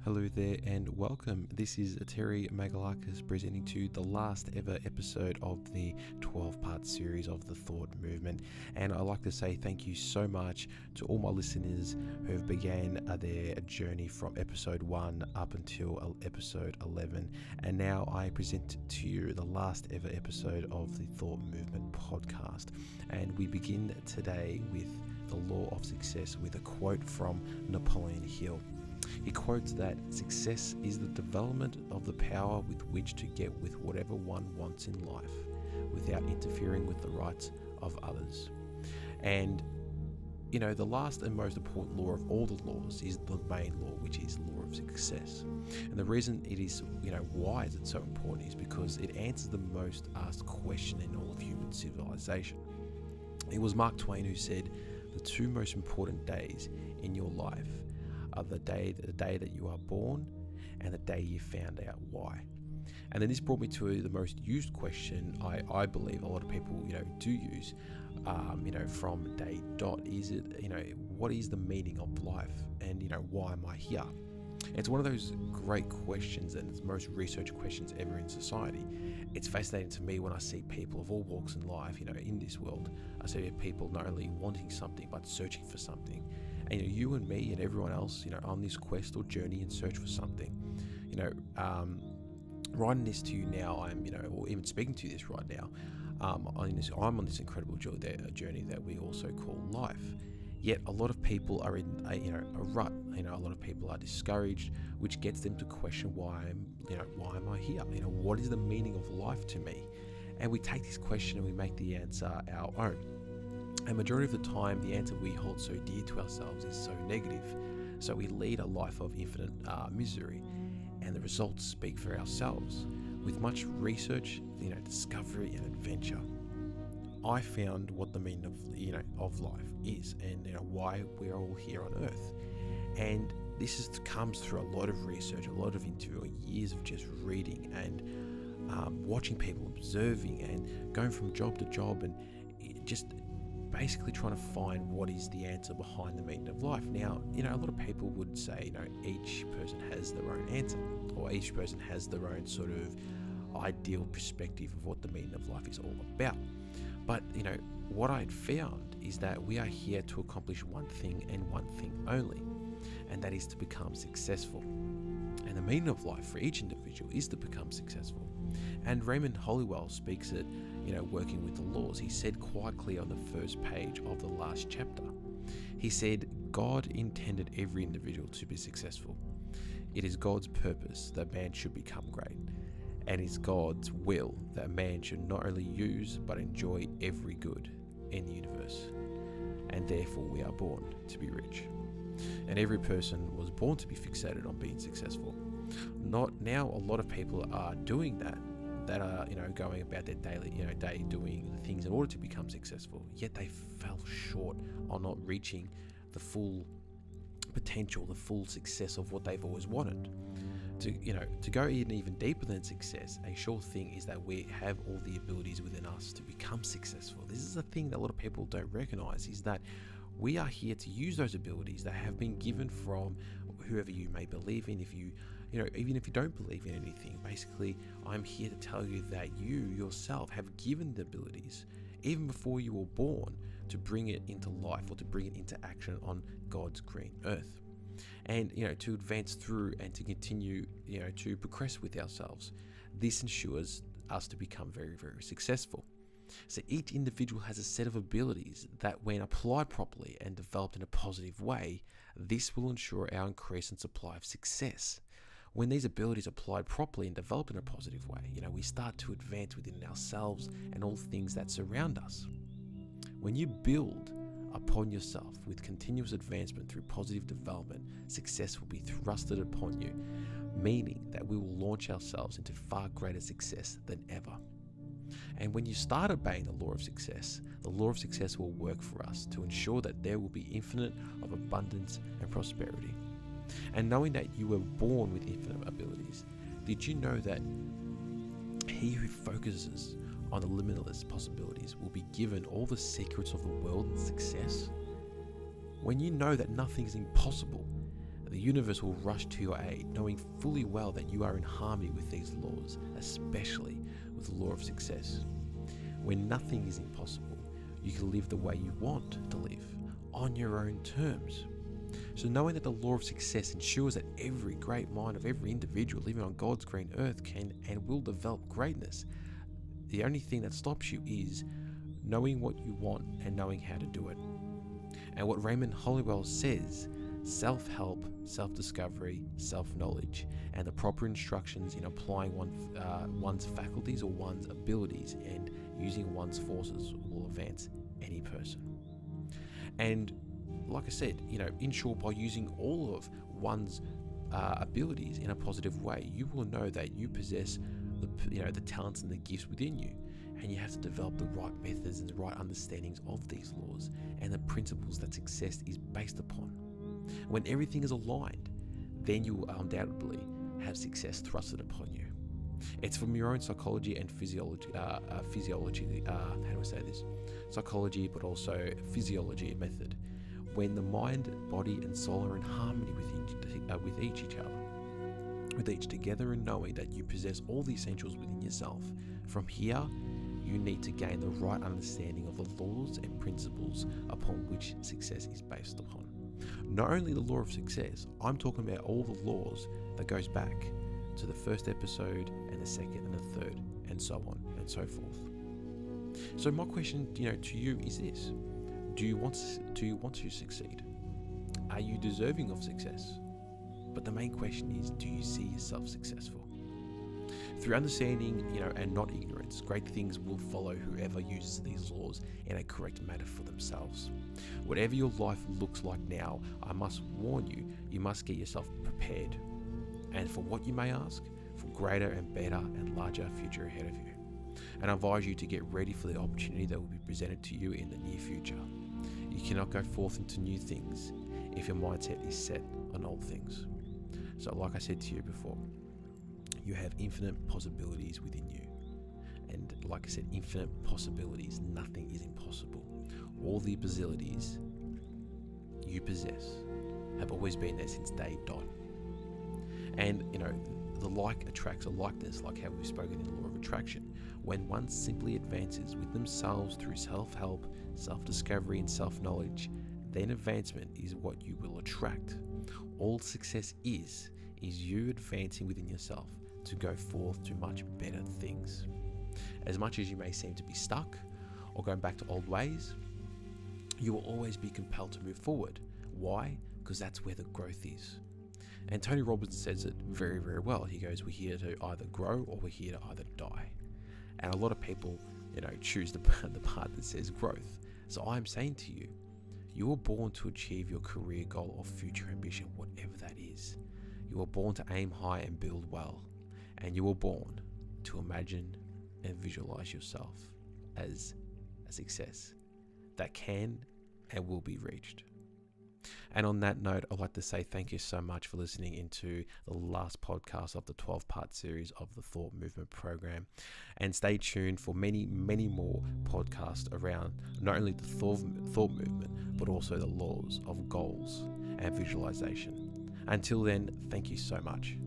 Hello there and welcome. This is Terry Magalakis presenting to you the last ever episode of the 12-part series of the Thought Movement. And I'd like to say thank you so much to all my listeners who have began their journey from episode 1 up until episode 11. And now I present to you the last ever episode of the Thought Movement podcast. And we begin today with the law of success with a quote from Napoleon Hill. He quotes that success is the development of the power with which to get with whatever one wants in life without interfering with the rights of others. And, the last and most important law of all the laws is the main law, which is law of success. And the reason it is, why is it so important is because it answers the most asked question in all of human civilization. It was Mark Twain who said, the two most important days in your life are the day that you are born and the day you found out why. And then this brought me to the most used question I believe a lot of people do use from day dot. Is it what is the meaning of life, and why am I here? It's one of those great questions, and it's the most researched questions ever in society. It's fascinating to me when I see people of all walks in life, in this world. I see people not only wanting something, but searching for something. And you and me and everyone else, on this quest or journey and search for something. Writing this to you now, or even speaking to you this right now, I'm on this incredible journey that we also call life. Yet a lot of people are in a rut. A lot of people are discouraged, which gets them to question why am I here? What is the meaning of life to me? And we take this question and we make the answer our own. And majority of the time, the answer we hold so dear to ourselves is so negative. So we lead a life of infinite misery, and the results speak for ourselves. With much research, discovery and adventure, I found what the meaning of life is, and why we're all here on Earth. And this comes through a lot of research, a lot of interviewing, years of just reading and watching people, observing and going from job to job, and just basically trying to find what is the answer behind the meaning of life. Now, a lot of people would say, each person has their own answer, or each person has their own sort of ideal perspective of what the meaning of life is all about. But, what I had found is that we are here to accomplish one thing and one thing only, and that is to become successful. And the meaning of life for each individual is to become successful. And Raymond Hollywell speaks it, working with the laws. He said quite clear on the first page of the last chapter. He said, God intended every individual to be successful. It is God's purpose that man should become great. And it's God's will that man should not only use but enjoy every good in the universe. And therefore we are born to be rich. And every person was born to be fixated on being successful. Not now, a lot of people are doing that are going about their daily day doing the things in order to become successful, yet they fell short on not reaching the full potential, the full success of what they've always wanted. To go even deeper than success, a sure thing is that we have all the abilities within us to become successful. This is a thing that a lot of people don't recognize, is that we are here to use those abilities that have been given from whoever you may believe in. If even if you don't believe in anything, basically, I'm here to tell you that you yourself have given the abilities, even before you were born, to bring it into life or to bring it into action on God's green earth. And to advance through and to continue to progress with ourselves. This ensures us to become very, very successful. So each individual has a set of abilities that, when applied properly and developed in a positive way, this will ensure our increase in supply of success. When these abilities are applied properly and developed in a positive way, we start to advance within ourselves and all things that surround us. When you build upon yourself with continuous advancement through positive development, success will be thrusted upon you, meaning that we will launch ourselves into far greater success than ever. And when you start obeying the law of success will work for us to ensure that there will be infinite of abundance and prosperity. And knowing that you were born with infinite abilities, did you know that he who focuses on the limitless possibilities will be given all the secrets of the world and success? When you know that nothing is impossible, The universe will rush to your aid, knowing fully well that you are in harmony with these laws, especially with the law of success. When nothing is impossible, you can live the way you want to live, on your own terms. So knowing that the law of success ensures that every great mind of every individual living on God's green earth can and will develop greatness, the only thing that stops you is knowing what you want and knowing how to do it. And what Raymond Hollowell says, self-help, self-discovery, self-knowledge, and the proper instructions in applying one's faculties or one's abilities and using one's forces will advance any person. And like I said, in short, by using all of one's abilities in a positive way, you will know that you possess the talents and the gifts within you, and you have to develop the right methods and the right understandings of these laws and the principles that success is based upon. When everything is aligned, then you will undoubtedly have success thrusted upon you. It's from your own psychology and physiology, psychology, but also physiology method. When the mind, body, and soul are in harmony with each together, and knowing that you possess all the essentials within yourself. From here, you need to gain the right understanding of the laws and principles upon which success is based upon. Not only the law of success, I'm talking about all the laws that goes back to the first episode and the second and the third, and so on and so forth. So my question, to you is this: Do you want to succeed? Are you deserving of success? But the main question is, do you see yourself successful? Through understanding, and not ignorance, great things will follow whoever uses these laws in a correct manner for themselves. Whatever your life looks like now, I must warn you, you must get yourself prepared. And for what you may ask, for greater and better and larger future ahead of you. And I advise you to get ready for the opportunity that will be presented to you in the near future. You cannot go forth into new things if your mindset is set on old things. So like I said to you before, you have infinite possibilities within you. And like I said, infinite possibilities, nothing is impossible. All the abilities you possess have always been there since day dot. And the like attracts a likeness, like how we've spoken in the law of attraction. When one simply advances with themselves through self-help, self-discovery, and self-knowledge, then advancement is what you will attract. All success is you advancing within yourself to go forth to much better things. As much as you may seem to be stuck or going back to old ways, you will always be compelled to move forward. Why? Because that's where the growth is. And Tony Robbins says it very, very well. He goes, we're here to either grow or we're here to either die. And a lot of people, choose the part that says growth. So I'm saying to you, you were born to achieve your career goal or future ambition, whatever that is. You were born to aim high and build well. And you were born to imagine and visualize yourself as a success that can and will be reached. And on that note, I'd like to say thank you so much for listening into the last podcast of the 12-part series of the Thought Movement program. And stay tuned for many, many more podcasts around not only the thought movement, but also the laws of goals and visualization. Until then, thank you so much.